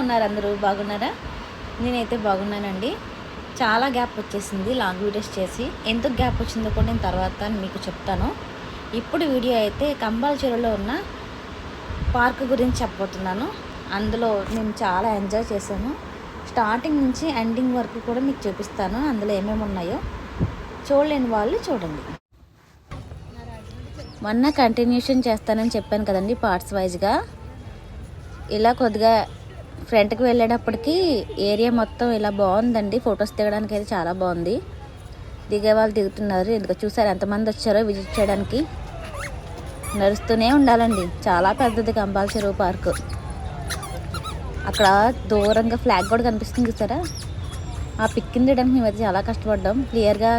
ఉన్నారు అందరూ? బాగున్నారా? నేనైతే బాగున్నానండి. చాలా గ్యాప్ వచ్చేసింది లాంగ్ వీడియోస్ చేసి. ఎందుకు గ్యాప్ వచ్చిందో కూడా నేను తర్వాత మీకు చెప్తాను. ఇప్పుడు వీడియో అయితే కంబాల చెరువులో ఉన్న పార్క్ గురించి చెప్పబోతున్నాను. అందులో మేము చాలా ఎంజాయ్ చేసాము. స్టార్టింగ్ నుంచి ఎండింగ్ వరకు కూడా మీకు చూపిస్తాను. అందులో ఏమేమి ఉన్నాయో చూడలేని వాళ్ళు చూడండి. మొన్న కంటిన్యూషన్ చేస్తానని చెప్పాను కదండి, పార్ట్స్ వైజ్గా. ఇలా కొద్దిగా ఫ్రంట్కి వెళ్ళేటప్పటికి ఏరియా మొత్తం ఇలా బాగుందండి. ఫొటోస్ దిగడానికి అయితే చాలా బాగుంది. దిగే వాళ్ళు దిగుతున్నారు. ఎందుకో చూసారు ఎంతమంది వచ్చారో విజిట్ చేయడానికి. నడుస్తూనే ఉండాలండి. చాలా పెద్దది కంబాల చెరువు పార్కు. అక్కడ దూరంగా ఫ్లాగ్ కూడా కనిపిస్తుంది చూసారా? ఆ పిక్కిని తీయడానికి మేమైతే చాలా కష్టపడ్డాం.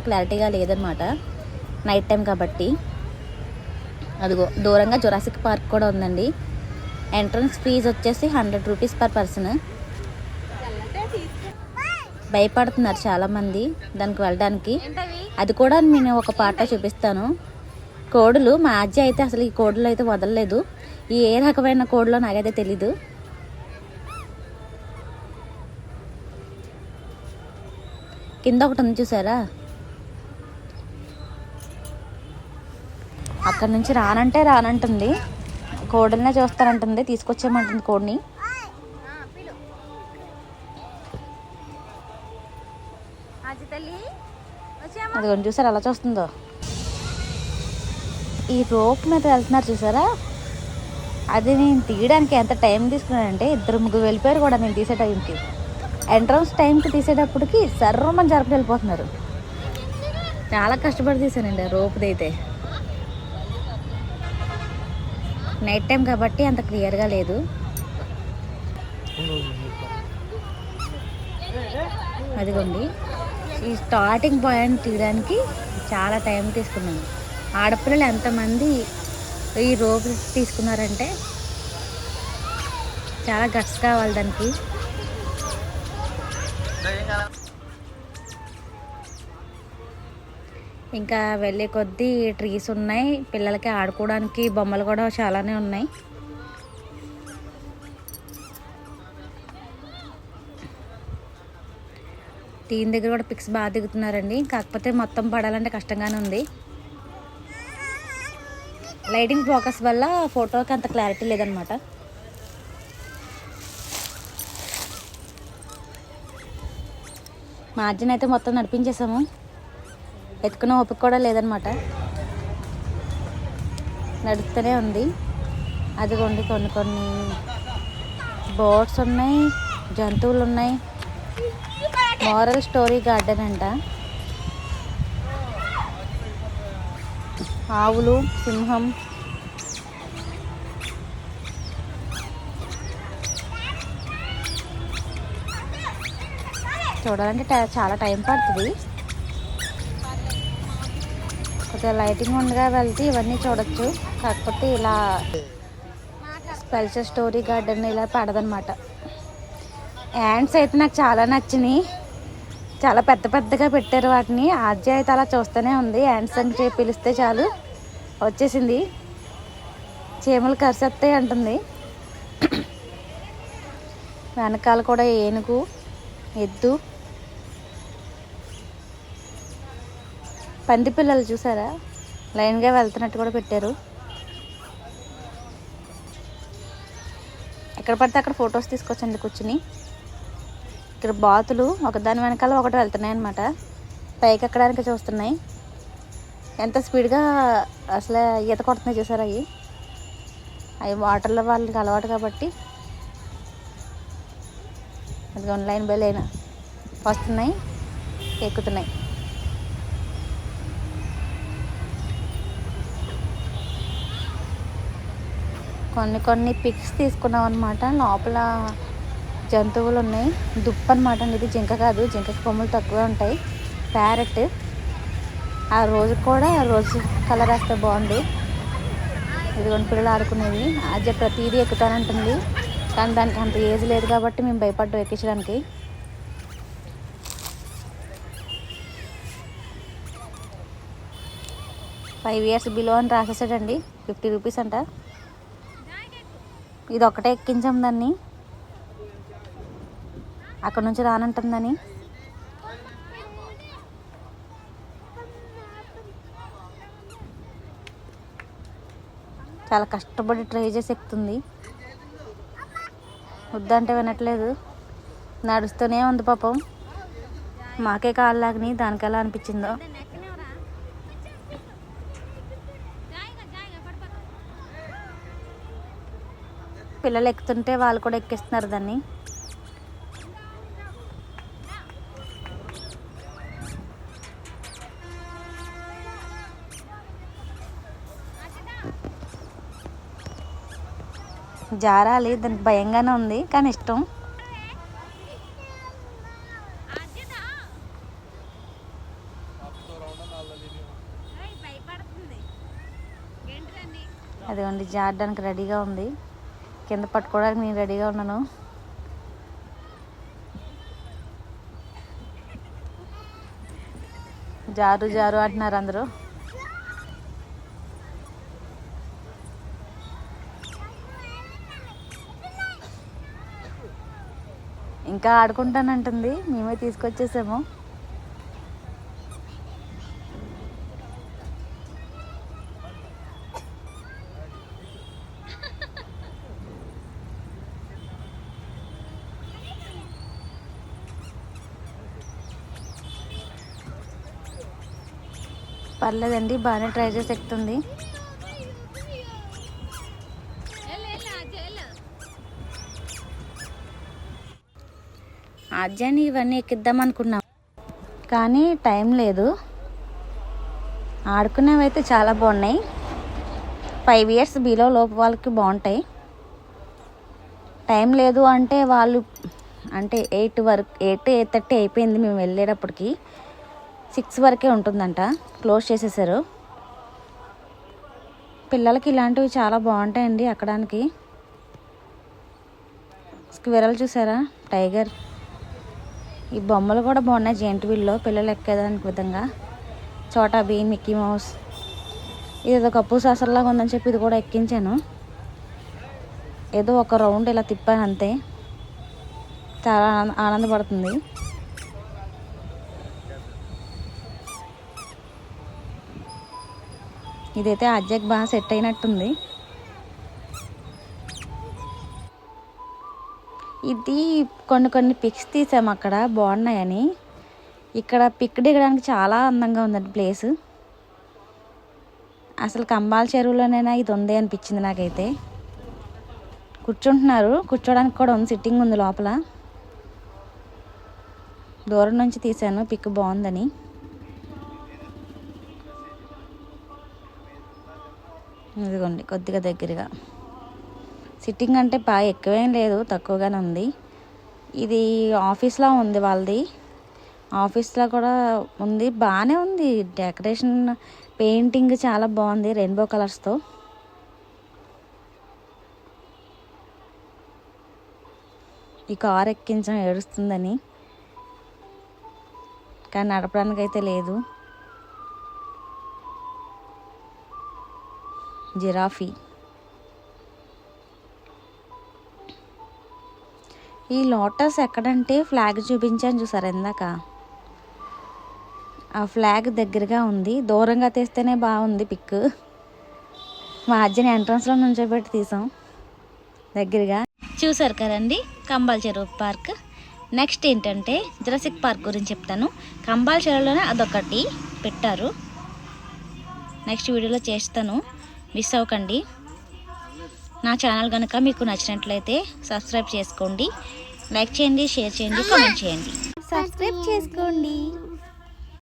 క్లారిటీగా లేదనమాట, నైట్ టైం కాబట్టి. అదిగో దూరంగా జురాసిక్ పార్క్ కూడా ఉందండి. ఎంట్రన్స్ ఫీజు వచ్చేసి 100 రూపీస్ పర్ పర్సన్. భయపడుతున్నారు చాలామంది దానికి వెళ్ళడానికి. అది కూడా నేను ఒక పార్ట్లో చూపిస్తాను. కోడులు, మా అజ్జి అయితే అసలు ఈ కోడులు అయితే వదలలేదు. ఈ ఏ రకమైన కోడులో నాకైతే తెలీదు. కింద ఒకటి ఉంది చూసారా? అక్కడి నుంచి రానంటుంది. కోడినే చూస్తానంటుంది, తీసుకొచ్చేయమంటుంది కోడిని. అది కొంచెం చూసారా ఎలా చూస్తుందో. ఈ రోప్ మీద వెళ్తున్నారు చూసారా? అది నేను తీయడానికి ఎంత టైం తీసుకున్నానంటే 2-3 వెళ్ళిపోయారు కూడా నేను తీసే టైంకి. ఎంట్రన్స్ టైంకి తీసేటప్పటికి సర్రమని జరపని వెళ్ళిపోతున్నారు. చాలా కష్టపడి తీసానండి ఆ రోప్ది అయితే. నైట్ టైం కాబట్టి అంత క్లియర్గా లేదు. అదిగోండి, ఈ స్టార్టింగ్ పాయింట్ తీయడానికి చాలా టైం తీసుకున్నాను. ఆడపిల్లలు ఎంతమంది ఈ రోప్ తీసుకున్నారంటే చాలా గట్స్ కావాలి దానికి. ఇంకా వెళ్ళే కొద్దీ ట్రీస్ ఉన్నాయి, పిల్లలకి ఆడుకోవడానికి బొమ్మలు కూడా చాలానే ఉన్నాయి. దీని దగ్గర కూడా పిక్స్ బాగా దిగుతున్నారండి. కాకపోతే మొత్తం పడాలంటే కష్టంగానే ఉంది. లైటింగ్ ఫోకస్ వల్ల ఫోటోకి అంత క్లారిటీ లేదనమాట. మార్జిన్ అయితే మొత్తం నడిపించేసాము. ఎత్తుకున్న ఓపిక కూడా లేదనమాట, నడుస్తూనే ఉంది. అదిగోండి కొన్ని బోట్స్ ఉన్నాయి, జంతువులు ఉన్నాయి. మోరల్ స్టోరీ గార్డెన్ అంట. ఆవులు, సింహం. చూడాలంటే చాలా టైం పడుతుంది. కొద్దిగా లైటింగ్ ఉండగా వెళ్తే ఇవన్నీ చూడొచ్చు. కాకపోతే ఇలా స్పెల్చర్ స్టోరీ గార్డెన్ ఇలా పడదనమాట. యాండ్స్ అయితే నాకు చాలా నచ్చినాయి. చాలా పెద్దగా పెట్టారు వాటిని. ఆద్య అయితే అలా చూస్తూనే ఉంది. యాండ్స్ అని చెప్పి పిలిస్తే చాలు వచ్చేసింది. చీమలు కరిసేస్తాయి అంటుంది. వెనకాల కూడా ఏనుగు, ఎద్దు, పంది పిల్లలు చూసారా? లైన్గా వెళ్తున్నట్టు కూడా పెట్టారు. ఎక్కడ పడితే అక్కడ ఫొటోస్ తీసుకొచ్చండి కూర్చుని. ఇక్కడ బాతులు ఒకదాని వెనకాల ఒకటి వెళ్తున్నాయి అన్నమాట. పైకి ఎక్కడానికి చూస్తున్నాయి. ఎంత స్పీడ్గా అసలు ఈత కొడుతున్నాయి చూసారా? అవి వాటర్లో వాళ్ళకి అలవాటు కాబట్టి అది లైన్ బై లైన్ వస్తున్నాయి, ఎక్కుతున్నాయి. కొన్ని పిక్స్ తీసుకున్నాం అనమాట. లోపల జంతువులు ఉన్నాయి. దుప్ప అనమాట. ఇది జింక కాదు, జింకకి కొమ్ములు తక్కువే ఉంటాయి. ప్యారెట్. ఆ రోజు కూడా రోజు కలర్ వేస్తే బాగుంది. ఇదిగోండి పిల్లలు ఆడుకునేవి. అజ్జ ప్రతిదీ ఎక్కుతానంటుంది, కానీ దానికి అంత ఏజ్ లేదు కాబట్టి మేము భయపడ్డాం ఎక్కించడానికి. ఫైవ్ ఇయర్స్ బిలో అని రాసేసాడండి. 50 రూపీస్ అంట. ఇది ఒకటే ఎక్కించాం దాన్ని. అక్కడ నుంచి రానంటుందని. చాలా కష్టపడి ట్రై చేసి ఎక్కుతుంది. వద్దంటే వినట్లేదు, నడుస్తూనే ఉంది పాపం. మాకే కాళ్ళు లాగని, దానికి ఎలా అనిపించిందో. పిల్లలు ఎక్కుతుంటే వాళ్ళు కూడా ఎక్కిస్తున్నారు దాన్ని. జారాలి, దానికి భయంగానే ఉంది కానీ ఇష్టం. అదిగోండి జారడానికి రెడీగా ఉంది. కింద పట్టుకోవడానికి నేను రెడీగా ఉన్నాను. జారు జారు అంటున్నారు అందరూ. ఇంకా ఆడుకుంటానంటుంది, మేమే తీసుకొచ్చేసాము. పర్లేదండి, బాగానే ట్రై చేసి ఎక్కుతుంది. ఆద్యాన్ని ఇవన్నీ ఎక్కిద్దాం అనుకున్నాం కానీ టైం లేదు. ఆడుకునేవైతే చాలా బాగున్నాయి. 5 years బిలో లోపు వాళ్ళకి బాగుంటాయి. టైం లేదు అంటే వాళ్ళు అంటే 8:30 అయిపోయింది మేము వెళ్ళేటప్పటికి. 6 వరకే ఉంటుందంట, క్లోజ్ చేసేసారు. పిల్లలకి ఇలాంటివి చాలా బాగుంటాయండి ఎక్కడానికి. స్క్విరల్ చూసారా, టైగర్. ఈ బొమ్మలు కూడా బాగున్నాయి జెయింట్ వీల్లో పిల్లలు ఎక్కేదానికి విధంగా. Chhota Bheem, Mickey mouse. ఇదేదో కప్పు సాసర్లాగా ఉందని చెప్పి ఇది కూడా ఎక్కించాను. ఏదో ఒక రౌండ్ ఇలా తిప్పాను అంతే. చాలా ఆనందపడుతుంది. ఇదైతే ఆద్యకి బాగా సెట్ అయినట్టుంది. ఇది కొన్ని పిక్స్ తీసాము అక్కడ బాగున్నాయని. ఇక్కడ పిక్ దిగడానికి చాలా అందంగా ఉందండి ప్లేస్. అసలు కంబాల చెరువులోనైనా ఇది ఉంది అనిపించింది నాకైతే. కూర్చుంటున్నారు, కూర్చోడానికి కూడా ఉంది, సిట్టింగ్ ఉంది లోపల. దూరం నుంచి తీసాను పిక్ బాగుందని. ఇదిగోండి కొద్దిగా దగ్గరగా. సిట్టింగ్ అంటే బాగా ఎక్కువేం లేదు, తక్కువగానే ఉంది. ఇది ఆఫీస్లో ఉంది వాళ్ళది. ఆఫీస్లో కూడా ఉంది, బాగానే ఉంది. డెకరేషన్ పెయింటింగ్ చాలా బాగుంది రెయిన్బో కలర్స్తో. ఈ కార్ ఎక్కించడం ఏడుస్తుందని, కానీ నడపడానికి అయితే లేదు. జిరాఫీ. ఈ లోటస్ ఎక్కడంటే ఫ్లాగ్ చూపించాను చూసారు ఇందాక, ఆ ఫ్లాగ్ దగ్గరగా ఉంది. దూరంగా తీస్తేనే బాగుంది పిక్. మా అజ్జని ఎంట్రన్స్లో నుంచోబెట్టి తీసాం దగ్గరగా. చూసారు కదండి కంబాల చెరువు పార్క్. నెక్స్ట్ ఏంటంటే జురాసిక్ పార్క్ గురించి చెప్తాను. కంబాల చెరువులోనే అదొకటి పెట్టారు, నెక్స్ట్ వీడియోలో చేస్తాను, మిస్ అవ్వకండి. నా ఛానల్ కనుక మీకు నచ్చినట్లయితే సబ్స్క్రైబ్ చేసుకోండి, లైక్ చేయండి, షేర్ చేయండి, కామెంట్ చేయండి. సబ్స్క్రైబ్ చేసుకోండి.